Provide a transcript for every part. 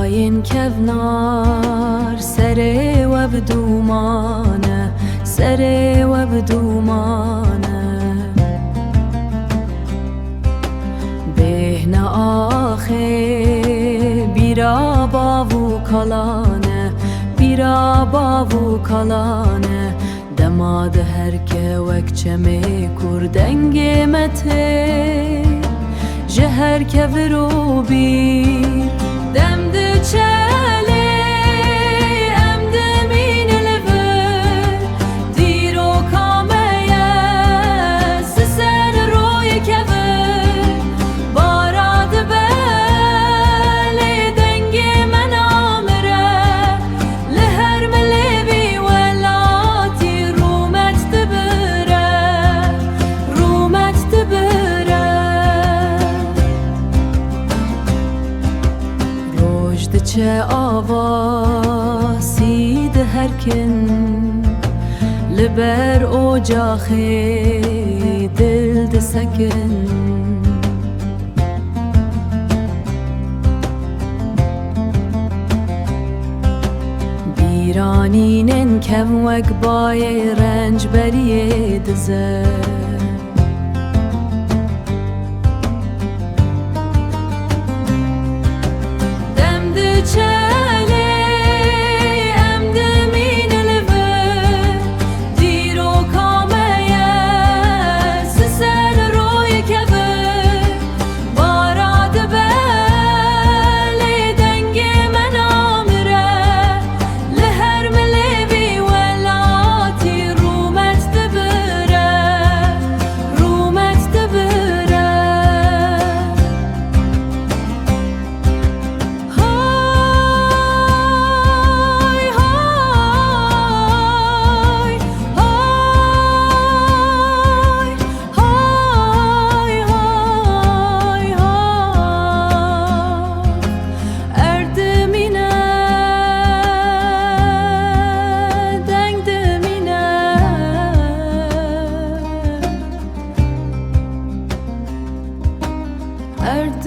داین کفنار سره و بدومانه سره و بدومانه بهنه آخه بیرا باو کلانه بیرا باو کلانه دماد هر که وک چمه کردنگ مته جهر که ورو بیر دم ده چله ام دمین لور دیرو کامه سسر روی کور باراد بله دنگ من آمره لهر ملوی ولاتی رومت دبره رومت دبره چه آواسی ده هر کن لبر اجاخی دل ده سکن بیرانینن کم وک بای رنج بریه دزه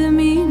Erdemine